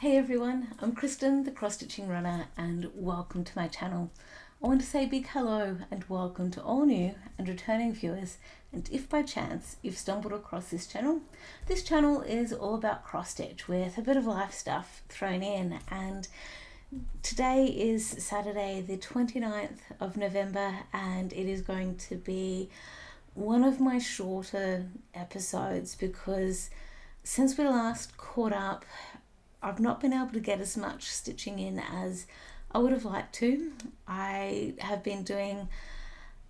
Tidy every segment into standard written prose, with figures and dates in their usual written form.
Hey everyone, I'm Kristen, the cross stitching runner, and welcome to my channel. I want to say a big hello and welcome to all new and returning viewers, and if by chance you've stumbled across this channel is all about cross stitch with a bit of life stuff thrown in. And today is Saturday the 29th of November, and it is going to be one of my shorter episodes because since we last caught up, I've not been able to get as much stitching in as I would have liked to. I have been doing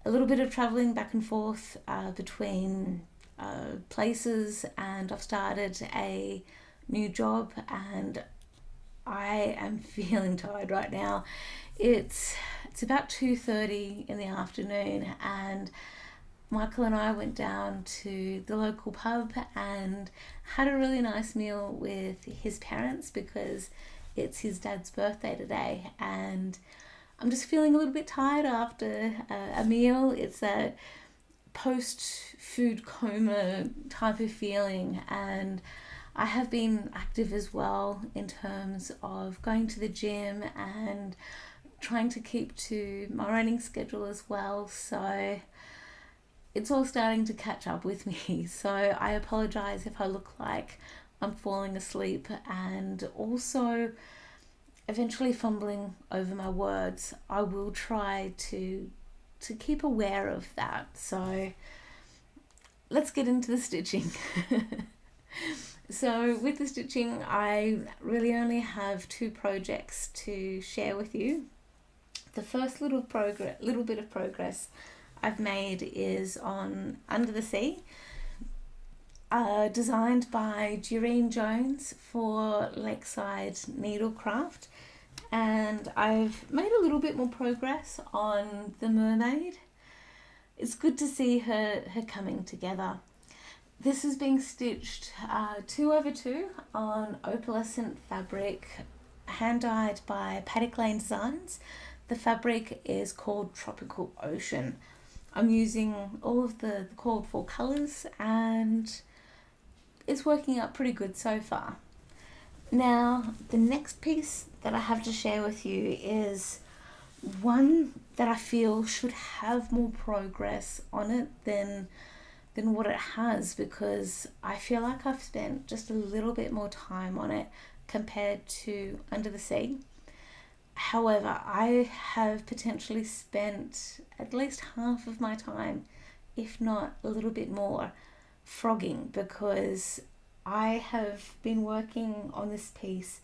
a little bit of traveling back and forth between places, and I've started a new job and I am feeling tired right now. It's about 2:30 in the afternoon, and Michael and I went down to the local pub and had a really nice meal with his parents because it's his dad's birthday today, and I'm just feeling a little bit tired after a meal. It's a post-food coma type of feeling, and I have been active as well in terms of going to the gym and trying to keep to my running schedule as well, so it's all starting to catch up with me. So I apologize if I look like I'm falling asleep and also eventually fumbling over my words. I will try to keep aware of that. So let's get into the stitching. So with the stitching, I really only have two projects to share with you. The first little bit of progress I've made is on Under the Sea, designed by Doreen Jones for Lakeside Needlecraft, and I've made a little bit more progress on the mermaid. It's good to see her coming together. This is being stitched 2/2 on opalescent fabric, hand dyed by Paddock Lane Designs. The fabric is called Tropical Ocean. I'm using all of the called for colours and it's working out pretty good so far. Now, the next piece that I have to share with you is one that I feel should have more progress on it than what it has, because I feel like I've spent just a little bit more time on it compared to Under the Sea. However, I have potentially spent at least half of my time, if not a little bit more, frogging, because I have been working on this piece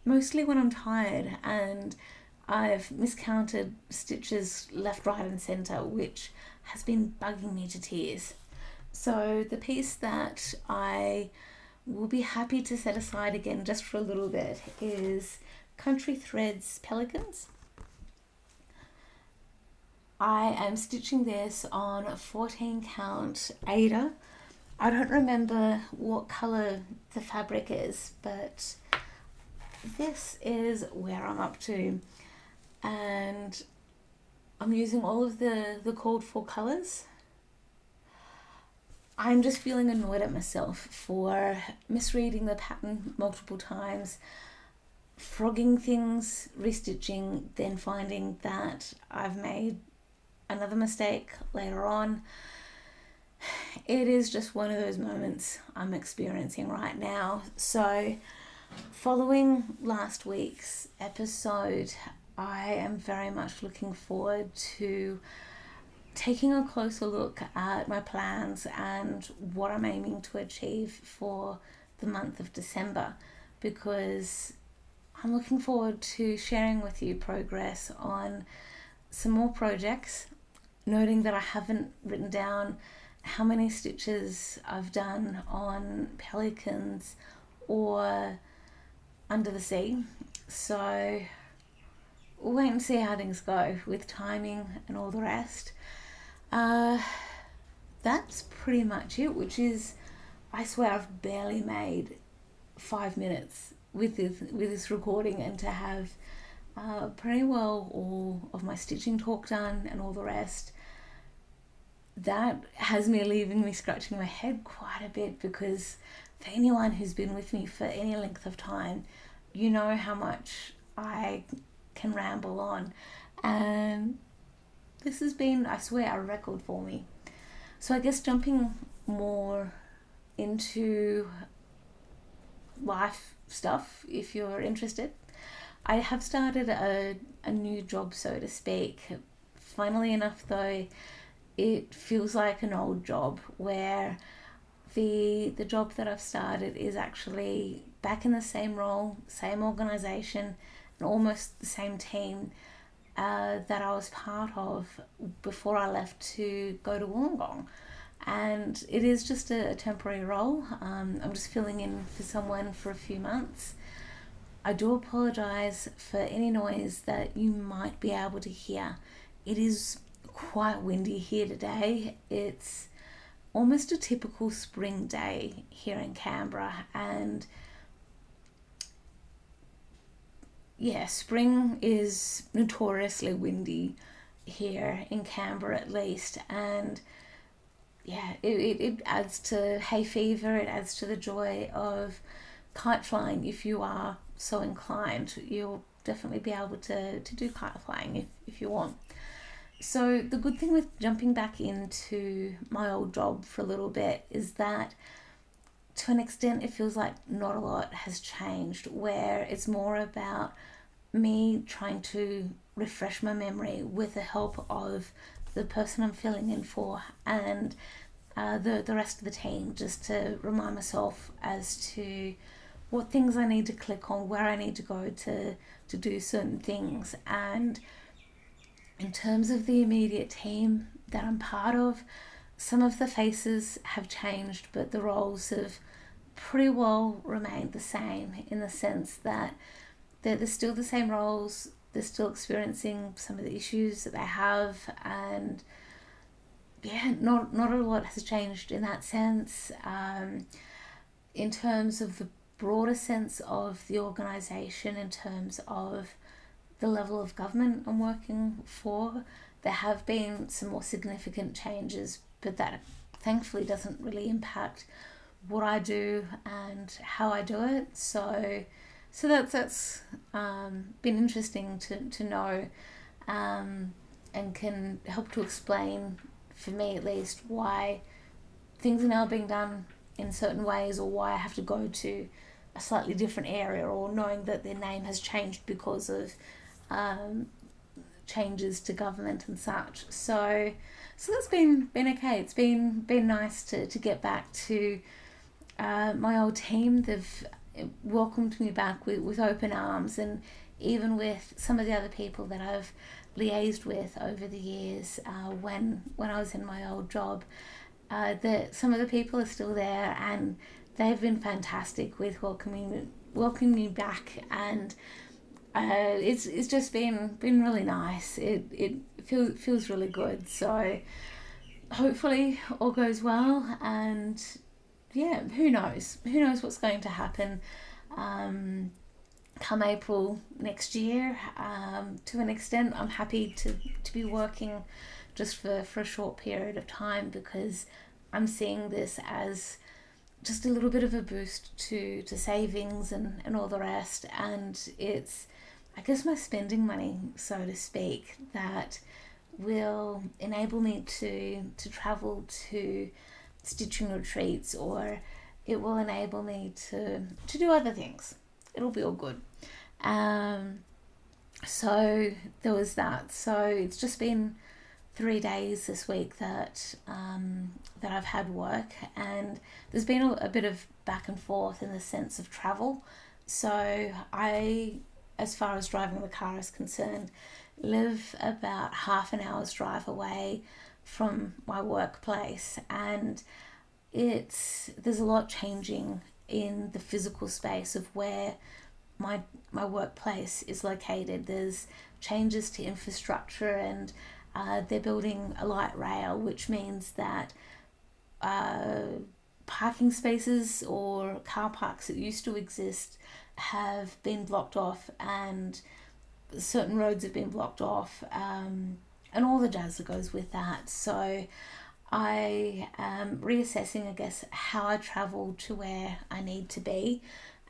mostly when I'm tired, and I've miscounted stitches left, right and centre, which has been bugging me to tears. So the piece that I will be happy to set aside again just for a little bit is Country Threads Pelicans. I am stitching this on a 14 count Ada. I don't remember what colour the fabric is, but this is where I'm up to, and I'm using all of the called for colours. I'm just feeling annoyed at myself for misreading the pattern multiple times, frogging things, restitching, then finding that I've made another mistake later on. It is just one of those moments I'm experiencing right now. So following last week's episode, I am very much looking forward to taking a closer look at my plans and what I'm aiming to achieve for the month of December, because I'm looking forward to sharing with you progress on some more projects, noting that I haven't written down how many stitches I've done on Pelicans or Under the Sea. So we'll wait and see how things go with timing and all the rest. That's pretty much it, which is, I swear I've barely made 5 minutes with this recording, and to have pretty well all of my stitching talk done and all the rest, that has me leaving me scratching my head quite a bit, because for anyone who's been with me for any length of time you know how much I can ramble on, and this has been, I swear, a record for me. So I guess jumping more into life stuff, if you're interested, I have started a new job, so to speak. Funnily enough, though, it feels like an old job, where the job that I've started is actually back in the same role, same organisation, and almost the same team that I was part of before I left to go to Wollongong. And it is just a temporary role. I'm just filling in for someone for a few months. I do apologise for any noise that you might be able to hear. It is quite windy here today. It's almost a typical spring day here in Canberra, and yeah, spring is notoriously windy here in Canberra at least, and yeah, it adds to hay fever, it adds to the joy of kite flying. If you are so inclined, you'll definitely be able to do kite flying if you want. So the good thing with jumping back into my old job for a little bit is that to an extent it feels like not a lot has changed, where it's more about me trying to refresh my memory with the help of the person I'm filling in for and the rest of the team, just to remind myself as to what things I need to click on, where I need to go to do certain things. And in terms of the immediate team that I'm part of, some of the faces have changed, but the roles have pretty well remained the same, in the sense that they're still the same roles, they're still experiencing some of the issues that they have, and yeah, not a lot has changed in that sense. In terms of the broader sense of the organisation, in terms of the level of government I'm working for, there have been some more significant changes, but that thankfully doesn't really impact what I do and how I do it. So that's been interesting to know, and can help to explain, for me at least, why things are now being done in certain ways, or why I have to go to a slightly different area, or knowing that their name has changed because of changes to government and such. So that's been okay. It's been nice to get back to my old team. They've welcomed me back with open arms, and even with some of the other people that I've liaised with over the years, when I was in my old job, some of the people are still there, and they've been fantastic with welcoming me back, and it's just been really nice. It feels really good. So hopefully all goes well, and yeah, who knows what's going to happen come April next year. To an extent, I'm happy to be working just for a short period of time, because I'm seeing this as just a little bit of a boost to savings and all the rest. And it's, I guess, my spending money, so to speak, that will enable me to travel to stitching retreats, or it will enable me to do other things. It'll be all good. So there was that. So it's just been 3 days this week that I've had work, and there's been a bit of back and forth in the sense of travel. So I, as far as driving the car is concerned, live about half an hour's drive away from my workplace, and there's a lot changing in the physical space of where my workplace is located. There's changes to infrastructure, and they're building a light rail, which means that parking spaces or car parks that used to exist have been blocked off, and certain roads have been blocked off, and all the jazz that goes with that. So I am reassessing, I guess, how I travel to where I need to be,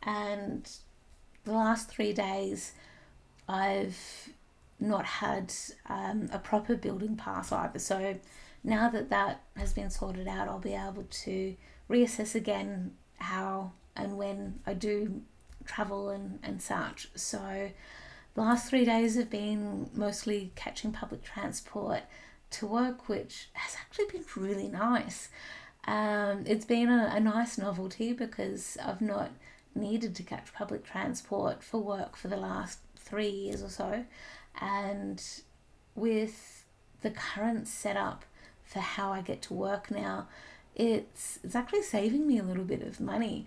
and the last 3 days I've not had a proper building pass either. So now that that has been sorted out, I'll be able to reassess again how and when I do travel and such. So the last 3 days have been mostly catching public transport to work, which has actually been really nice. It's been a nice novelty because I've not needed to catch public transport for work for the last 3 years or so. And with the current setup for how I get to work now, it's actually saving me a little bit of money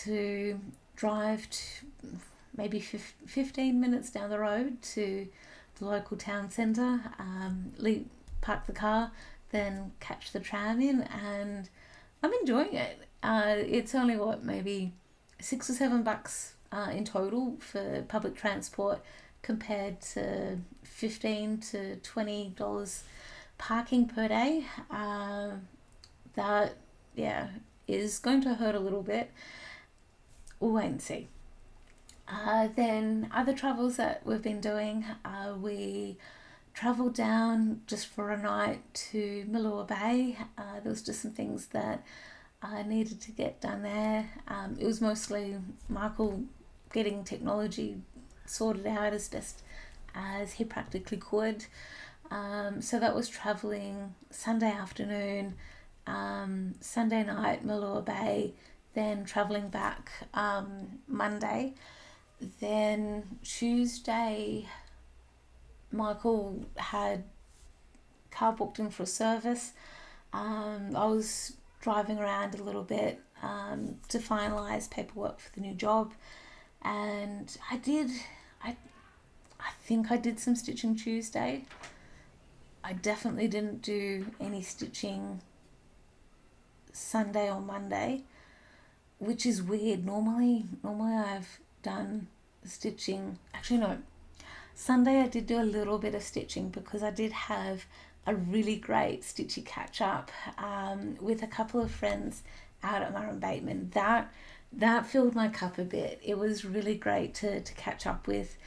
to drive to maybe 15 minutes down the road to the local town centre, park the car, then catch the tram in, and I'm enjoying it. It's only maybe $6 or $7 in total for public transport compared to $15 to $20 parking per day. That is going to hurt a little bit. We'll wait and see. Then other travels that we've been doing, we travelled down just for a night to Malua Bay. There was just some things that I needed to get done there. It was mostly Michael getting technology sorted out as best as he practically could. So that was travelling Sunday afternoon, Sunday night, Malua Bay, then travelling back Monday. Then Tuesday, Michael had car booked in for a service. I was driving around a little bit to finalise paperwork for the new job, and I think I did some stitching Tuesday. I definitely didn't do any stitching Sunday or Monday, which is weird. Normally I've done stitching. Actually, no. Sunday I did do a little bit of stitching because I did have a really great stitchy catch up with a couple of friends out at Murray Bateman. That filled my cup a bit. It was really great to catch up with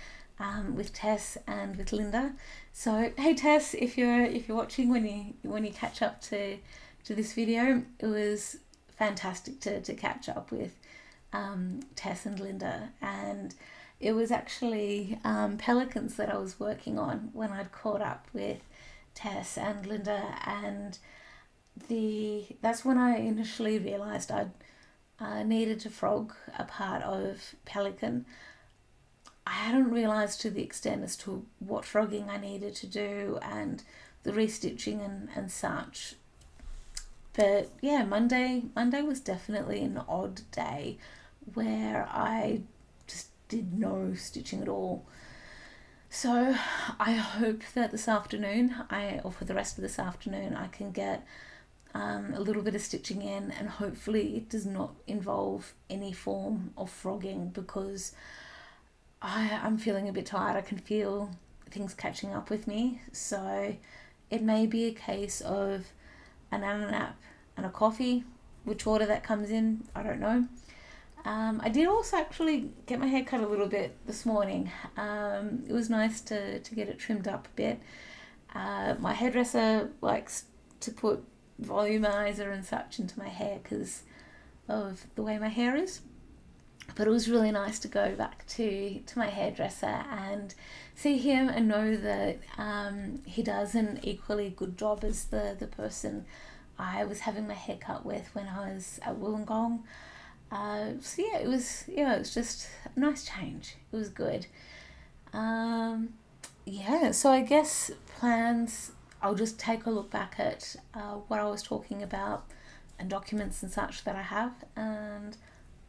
Tess and with Linda. So hey Tess, if you're watching when you catch up to this video, it was fantastic to catch up with Tess and Linda. And it was actually Pelicans that I was working on when I'd caught up with Tess and Linda, and that's when I initially realised I needed to frog a part of Pelican. I hadn't realised to the extent as to what frogging I needed to do and the restitching and such. But yeah, Monday was definitely an odd day where I just did no stitching at all. So I hope that this afternoon, or for the rest of this afternoon, I can get a little bit of stitching in, and hopefully it does not involve any form of frogging, because I'm feeling a bit tired. I can feel things catching up with me. So it may be a case of a nap and a coffee. Which order that comes in, I don't know. I did also actually get my hair cut a little bit this morning. It was nice to get it trimmed up a bit. My hairdresser likes to put volumizer and such into my hair because of the way my hair is. But it was really nice to go back to my hairdresser and see him and know that he does an equally good job as the person I was having my hair cut with when I was at Wollongong. So yeah, it was just a nice change. It was good. So I guess plans, I'll just take a look back at what I was talking about and documents and such that I have, and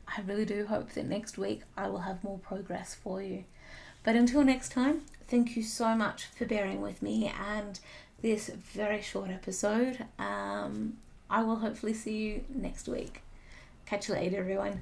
I really do hope that next week I will have more progress for you. But until next time, thank you so much for bearing with me and this very short episode. I will hopefully see you next week. Catch you later, everyone.